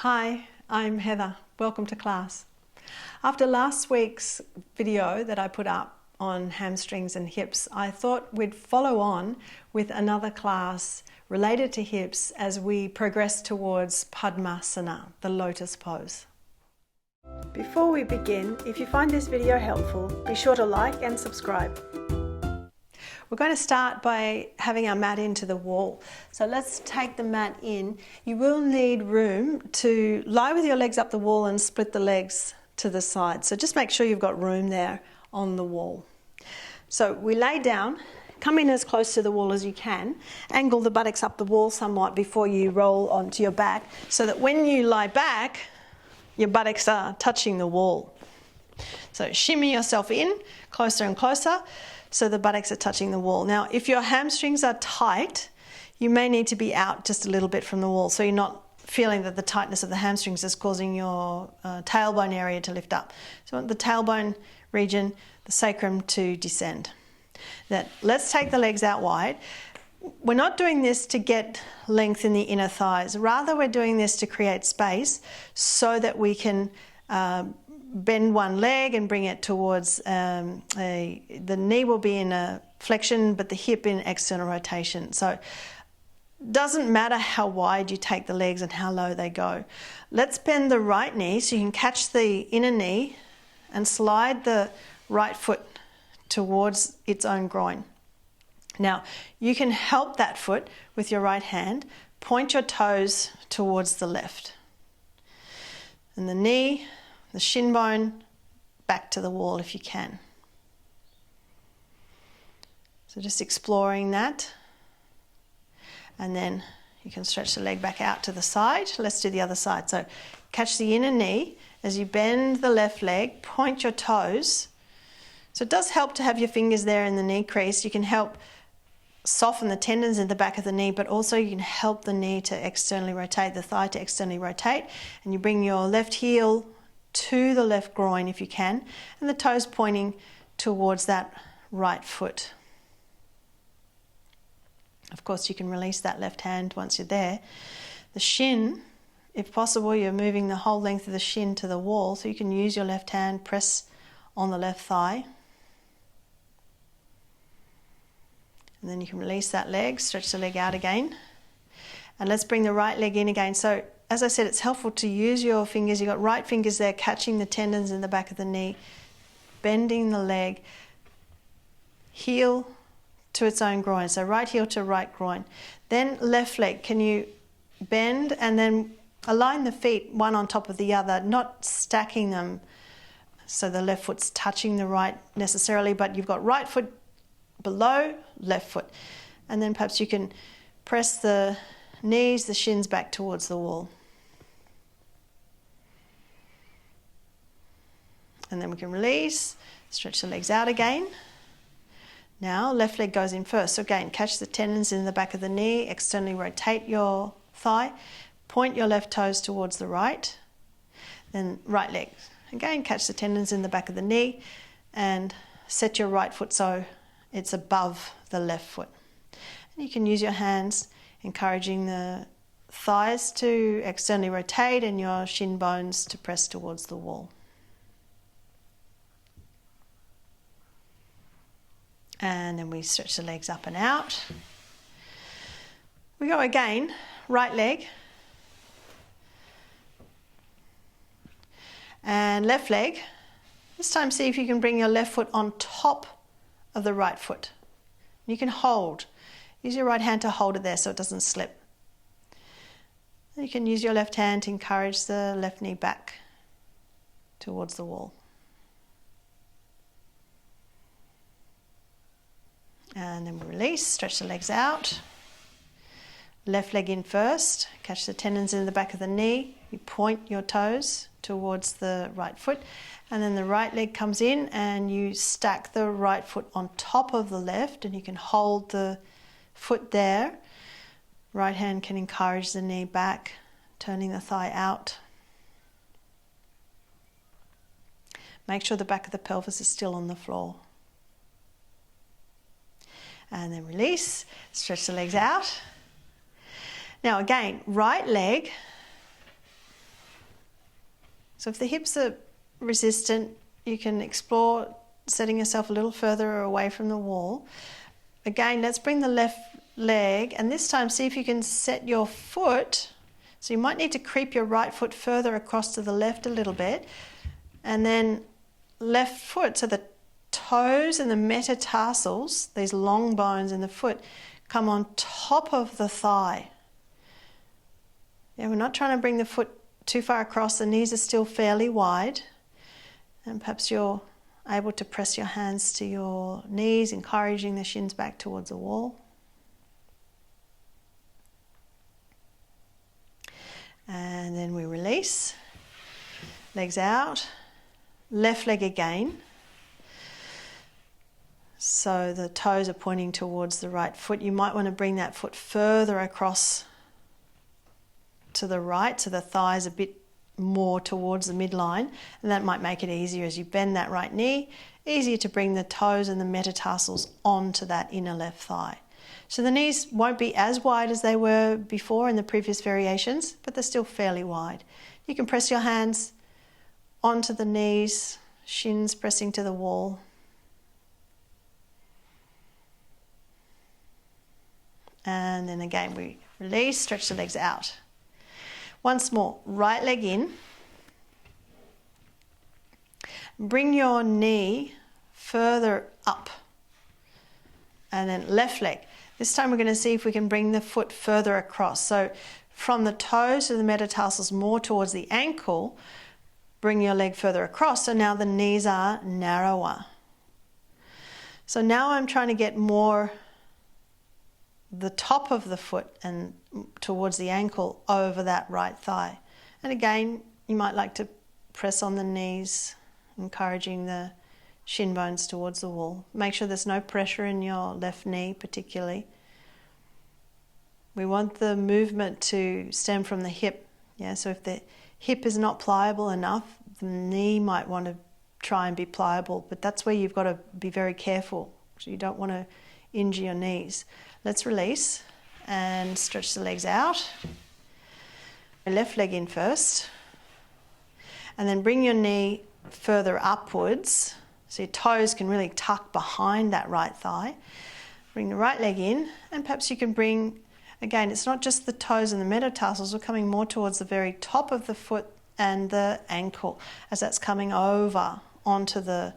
Hi, I'm Heather. Welcome to class. After last week's video that I put up on hamstrings and hips, I thought we'd follow on with another class related to hips as we progress towards Padmasana, the Lotus Pose. Before we begin, if you find this video helpful, be sure to like and subscribe. We're going to start by having our mat into the wall. So let's take the mat in. You will need room to lie with your legs up the wall and split the legs to the side. So just make sure you've got room there on the wall. So we lay down, come in as close to the wall as you can, angle the buttocks up the wall somewhat before you roll onto your back so that when you lie back, your buttocks are touching the wall. So shimmy yourself in closer and closer so the buttocks are touching the wall. Now, if your hamstrings are tight, you may need to be out just a little bit from the wall so you're not feeling that the tightness of the hamstrings is causing your tailbone area to lift up. So you want the tailbone region, the sacrum to descend. Then let's take the legs out wide. We're not doing this to get length in the inner thighs. Rather, we're doing this to create space so that we can bend one leg and bring it towards the knee will be in a flexion, but the hip in external rotation. So doesn't matter how wide you take the legs and how low they go. Let's bend the right knee so you can catch the inner knee and slide the right foot towards its own groin. Now, you can help that foot with your right hand. Point your toes towards the left. And the knee, the shin bone, back to the wall if you can. So just exploring that. And then you can stretch the leg back out to the side. Let's do the other side. So catch the inner knee as you bend the left leg, point your toes. So it does help to have your fingers there in the knee crease. You can help soften the tendons in the back of the knee, but also you can help the knee to externally rotate, the thigh to externally rotate. And you bring your left heel to the left groin if you can, and the toes pointing towards that right foot. Of course, you can release that left hand once you're there. The shin, if possible, you're moving the whole length of the shin to the wall, so you can use your left hand, press on the left thigh. And then you can release that leg, stretch the leg out again. And let's bring the right leg in again. So as I said, it's helpful to use your fingers. You've got right fingers there catching the tendons in the back of the knee, bending the leg, heel to its own groin. So right heel to right groin. Then left leg, can you bend and then align the feet one on top of the other, not stacking them so the left foot's touching the right necessarily, but you've got right foot below left foot. And then perhaps you can press the knees, the shins back towards the wall. And then we can release, stretch the legs out again. Now left leg goes in first. So again, catch the tendons in the back of the knee, externally rotate your thigh, point your left toes towards the right. Then right leg. Again, catch the tendons in the back of the knee and set your right foot so it's above the left foot. And you can use your hands, encouraging the thighs to externally rotate and your shin bones to press towards the wall. And then we stretch the legs up and out. We go again, right leg. And left leg. This time see if you can bring your left foot on top of the right foot. You can hold. Use your right hand to hold it there so it doesn't slip. You can use your left hand to encourage the left knee back towards the wall. And then we release, stretch the legs out. Left leg in first, catch the tendons in the back of the knee. You point your toes towards the right foot. And then the right leg comes in and you stack the right foot on top of the left and you can hold the foot there. Right hand can encourage the knee back, turning the thigh out. Make sure the back of the pelvis is still on the floor. And then release, stretch the legs out. Now again, right leg So if the hips are resistant, you can explore setting yourself a little further away from the wall. Again, let's bring the left leg, and this time see if you can set your foot. So you might need to creep your right foot further across to the left a little bit, and then left foot, so the toes and the metatarsals, these long bones in the foot, come on top of the thigh. Yeah, we're not trying to bring the foot too far across. The knees are still fairly wide, and perhaps you're able to press your hands to your knees, encouraging the shins back towards the wall. And then we release, legs out, left leg again. So the toes are pointing towards the right foot. You might want to bring that foot further across to the right, so the thighs a bit more towards the midline, and that might make it easier as you bend that right knee, easier to bring the toes and the metatarsals onto that inner left thigh. So the knees won't be as wide as they were before in the previous variations, but they're still fairly wide. You can press your hands onto the knees, shins pressing to the wall. And then again we release, stretch the legs out. Once more, right leg in. Bring your knee further up. And then left leg. This time we're going to see if we can bring the foot further across. So from the toes to the metatarsals more towards the ankle, bring your leg further across. So now the knees are narrower. So now I'm trying to get more the top of the foot and towards the ankle over that right thigh. And again, you might like to press on the knees, encouraging the shin bones towards the wall. Make sure there's no pressure in your left knee particularly. We want the movement to stem from the hip. Yeah, so if the hip is not pliable enough, the knee might want to try and be pliable, but that's where you've got to be very careful. So you don't want to injure your knees. Let's release and stretch the legs out. Left leg in first, and then bring your knee further upwards so your toes can really tuck behind that right thigh. Bring the right leg in, and perhaps you can bring, again, it's not just the toes and the metatarsals, we're coming more towards the very top of the foot and the ankle as that's coming over onto the,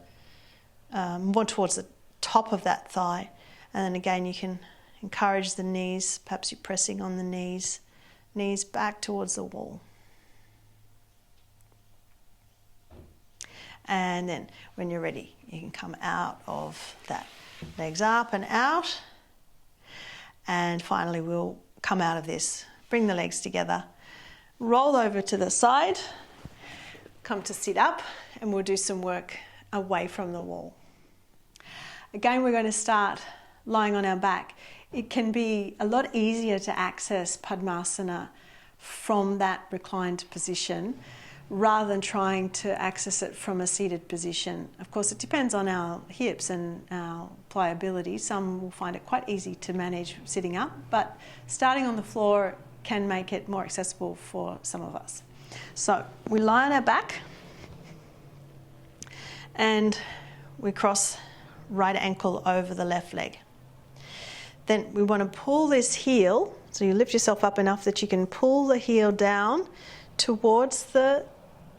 more towards the top of that thigh. And then again, you can encourage the knees, perhaps you're pressing on the knees back towards the wall. And then when you're ready, you can come out of that. Legs up and out. And finally, we'll come out of this. Bring the legs together. Roll over to the side. Come to sit up, and we'll do some work away from the wall. Again, we're going to start lying on our back. It can be a lot easier to access Padmasana from that reclined position rather than trying to access it from a seated position. Of course, it depends on our hips and our pliability. Some will find it quite easy to manage sitting up, but starting on the floor can make it more accessible for some of us. So we lie on our back and we cross right ankle over the left leg. Then we want to pull this heel, so you lift yourself up enough that you can pull the heel down towards the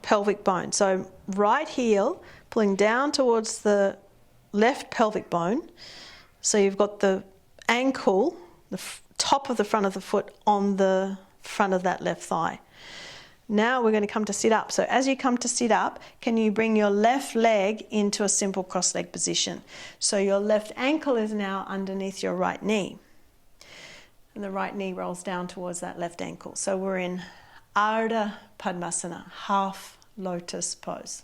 pelvic bone. So right heel pulling down towards the left pelvic bone. So you've got the ankle, the top of the front of the foot on the front of that left thigh. Now we're going to come to sit up. So as you come to sit up, can you bring your left leg into a simple cross-leg position? So your left ankle is now underneath your right knee. And the right knee rolls down towards that left ankle. So we're in Ardha Padmasana, half Lotus Pose.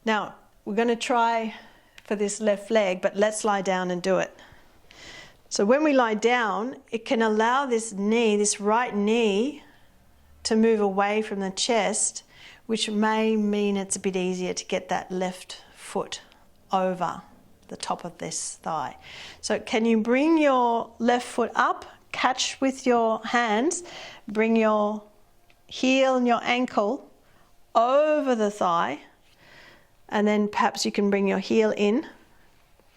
Now, we're going to try for this left leg, but let's lie down and do it. So when we lie down, it can allow this knee, this right knee, to move away from the chest, which may mean it's a bit easier to get that left foot over the top of this thigh. So can you bring your left foot up, catch with your hands, bring your heel and your ankle over the thigh, and then perhaps you can bring your heel in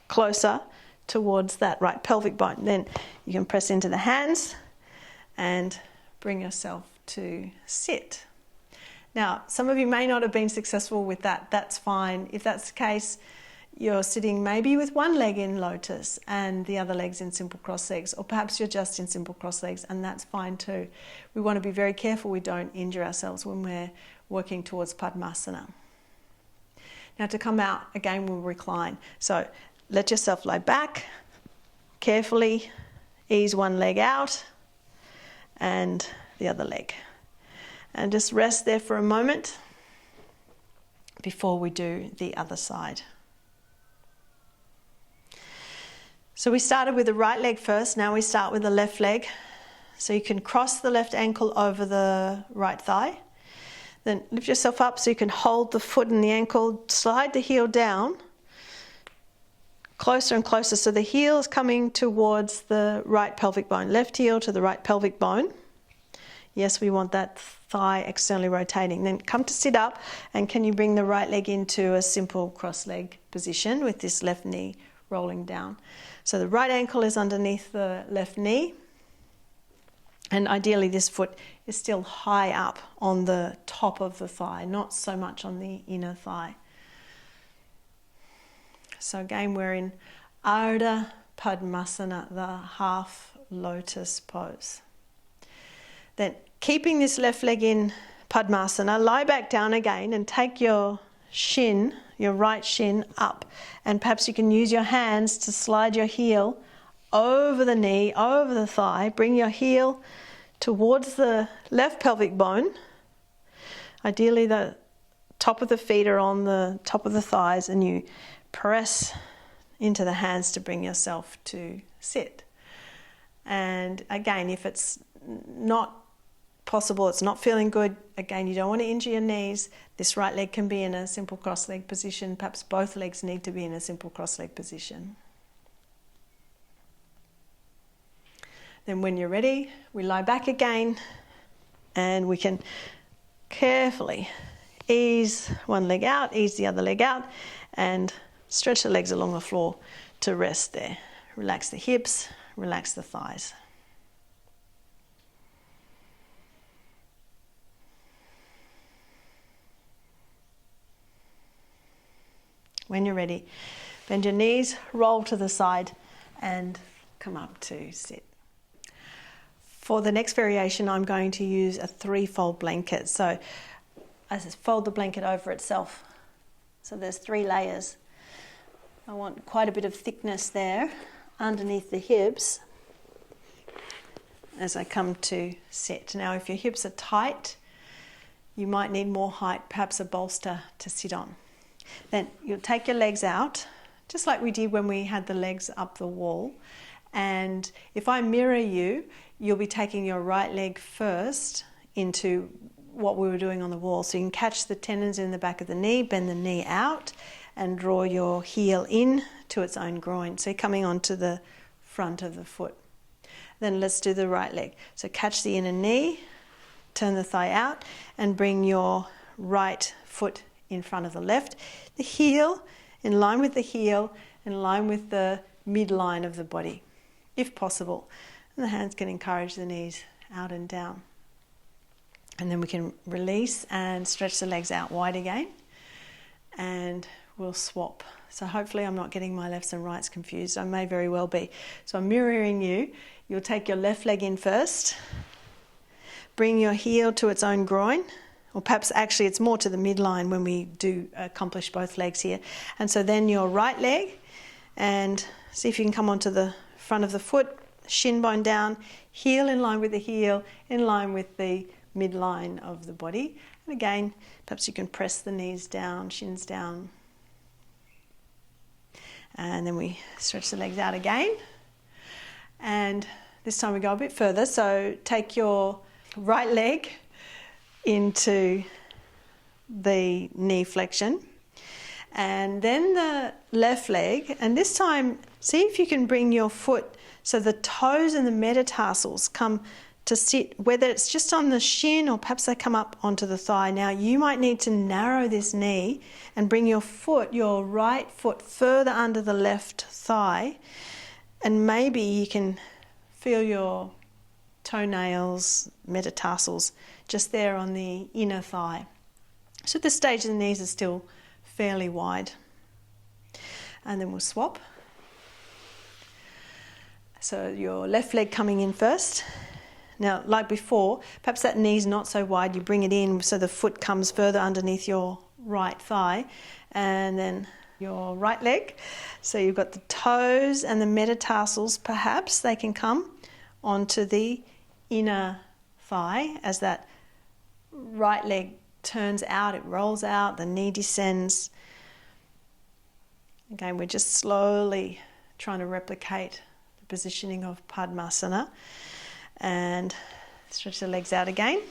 closer towards that right pelvic bone. Then you can press into the hands and bring yourself to sit. Now, some of you may not have been successful with that. That's fine. If that's the case, you're sitting maybe with one leg in lotus and the other leg's in simple cross legs, or perhaps you're just in simple cross legs, and that's fine too. We want to be very careful we don't injure ourselves when we're working towards Padmasana. Now to come out, again, we'll recline. So let yourself lie back, carefully ease one leg out and the other leg. And just rest there for a moment before we do the other side. So we started with the right leg first, now we start with the left leg. So you can cross the left ankle over the right thigh. Then lift yourself up so you can hold the foot and the ankle, slide the heel down, closer and closer. So the heel is coming towards the right pelvic bone, left heel to the right pelvic bone. Yes, we want that thigh externally rotating. Then come to sit up, and can you bring the right leg into a simple cross leg position with this left knee rolling down. So the right ankle is underneath the left knee, and ideally this foot is still high up on the top of the thigh, not so much on the inner thigh. So again, we're in Ardha Padmasana, the half lotus pose. Then keeping this left leg in Padmasana, lie back down again and take your shin, your right shin up, and perhaps you can use your hands to slide your heel over the knee, over the thigh. Bring your heel towards the left pelvic bone. Ideally the top of the feet are on the top of the thighs, and you press into the hands to bring yourself to sit. And again, if it's not possible, it's not feeling good, again, you don't want to injure your knees. This right leg can be in a simple cross leg position. Perhaps both legs need to be in a simple cross leg position. Then when you're ready, we lie back again, and we can carefully ease one leg out, ease the other leg out, and stretch the legs along the floor to rest there. Relax the hips, relax the thighs. When you're ready, bend your knees, roll to the side, and come up to sit. For the next variation, I'm going to use a 3-fold blanket. So I just fold the blanket over itself. So there's 3 layers. I want quite a bit of thickness there underneath the hips as I come to sit. Now, if your hips are tight, you might need more height, perhaps a bolster to sit on. Then you'll take your legs out, just like we did when we had the legs up the wall. And if I mirror you, you'll be taking your right leg first into what we were doing on the wall. So you can catch the tendons in the back of the knee, bend the knee out, and draw your heel in to its own groin. So you're coming onto the front of the foot. Then let's do the right leg. So catch the inner knee, turn the thigh out, and bring your right foot in front of the left. The heel in line with the heel, in line with the midline of the body, if possible. And the hands can encourage the knees out and down. And then we can release and stretch the legs out wide again. And we'll swap. So hopefully I'm not getting my lefts and rights confused. I may very well be. So I'm mirroring you. You'll take your left leg in first. Bring your heel to its own groin. Or perhaps actually it's more to the midline when we do accomplish both legs here. And so then your right leg, and see if you can come onto the front of the foot, shin bone down, heel in line with the heel, in line with the midline of the body. And again, perhaps you can press the knees down, shins down. And then we stretch the legs out again. And this time we go a bit further. So take your right leg into the knee flexion, and then the left leg, and this time see if you can bring your foot so the toes and the metatarsals come to sit, whether it's just on the shin or perhaps they come up onto the thigh. Now you might need to narrow this knee and bring your foot, your right foot, further under the left thigh, and maybe you can feel your toenails, metatarsals, just there on the inner thigh. So at this stage the knees are still fairly wide. And then we'll swap. So your left leg coming in first. Now, like before, perhaps that knee's not so wide, you bring it in so the foot comes further underneath your right thigh, and then your right leg. So you've got the toes and the metatarsals, perhaps they can come onto the inner thigh as that right leg turns out, it rolls out, the knee descends. Again, we're just slowly trying to replicate the positioning of Padmasana, and stretch the legs out again.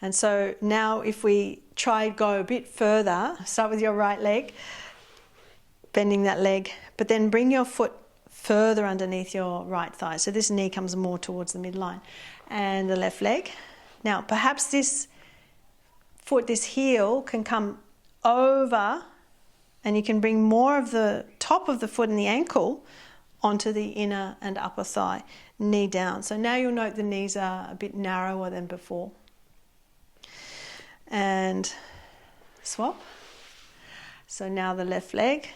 And so now if we try go a bit further, start with your right leg, bending that leg, but then bring your foot further underneath your right thigh. So this knee comes more towards the midline. And the left leg. Now perhaps this foot, this heel can come over, and you can bring more of the top of the foot and the ankle onto the inner and upper thigh, knee down. So now you'll note the knees are a bit narrower than before. And swap. So now the left leg.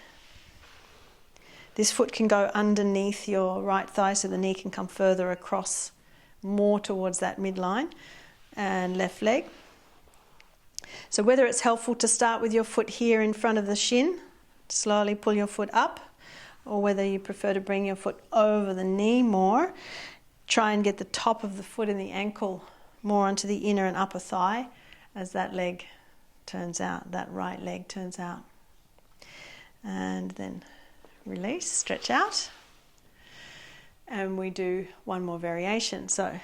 This foot can go underneath your right thigh so the knee can come further across, more towards that midline. And left leg. So whether it's helpful to start with your foot here in front of the shin, slowly pull your foot up, or whether you prefer to bring your foot over the knee more, try and get the top of the foot and the ankle more onto the inner and upper thigh as that leg turns out, that right leg turns out. And then release, stretch out. And we do one more variation. So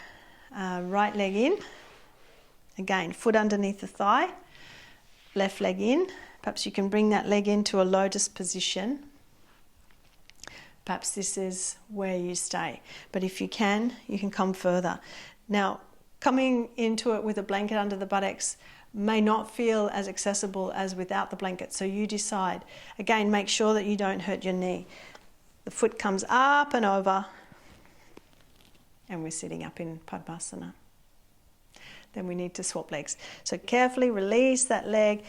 right leg in. Again, foot underneath the thigh, left leg in. Perhaps you can bring that leg into a lotus position. Perhaps this is where you stay. But if you can come further. Now, coming into it with a blanket under the buttocks may not feel as accessible as without the blanket, so you decide. Again, make sure that you don't hurt your knee. The foot comes up and over, and we're sitting up in Padmasana. Then we need to swap legs. So carefully release that leg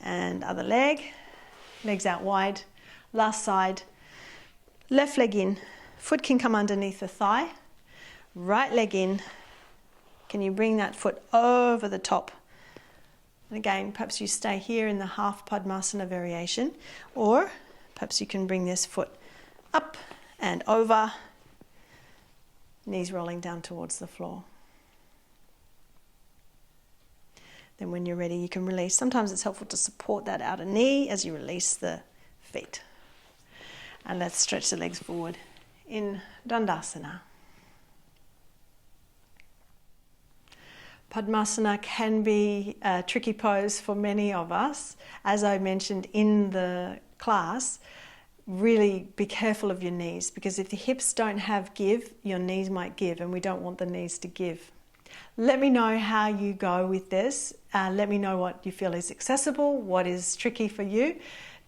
and other leg. Legs out wide. Last side. Left leg in. Foot can come underneath the thigh. Right leg in. Can you bring that foot over the top? And again, perhaps you stay here in the half Padmasana variation, or perhaps you can bring this foot up and over. Knees rolling down towards the floor. Then when you're ready, you can release. Sometimes it's helpful to support that outer knee as you release the feet. And let's stretch the legs forward in Dandasana. Padmasana can be a tricky pose for many of us. As I mentioned in the class, really be careful of your knees, because if the hips don't have give, your knees might give, and we don't want the knees to give. Let me know how you go with this. Let me know what you feel is accessible, what is tricky for you,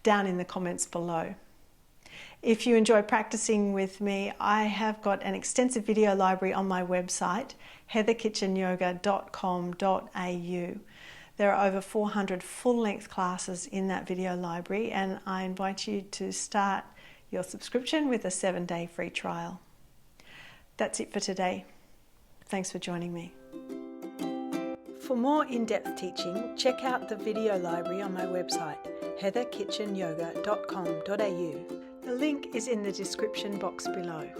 down in the comments below. If you enjoy practicing with me, I have got an extensive video library on my website, heatherkitchenyoga.com.au. There are over 400 full-length classes in that video library, and I invite you to start your subscription with a 7-day free trial. That's it for today. Thanks for joining me. For more in-depth teaching, check out the video library on my website, heatherkitchenyoga.com.au. The link is in the description box below.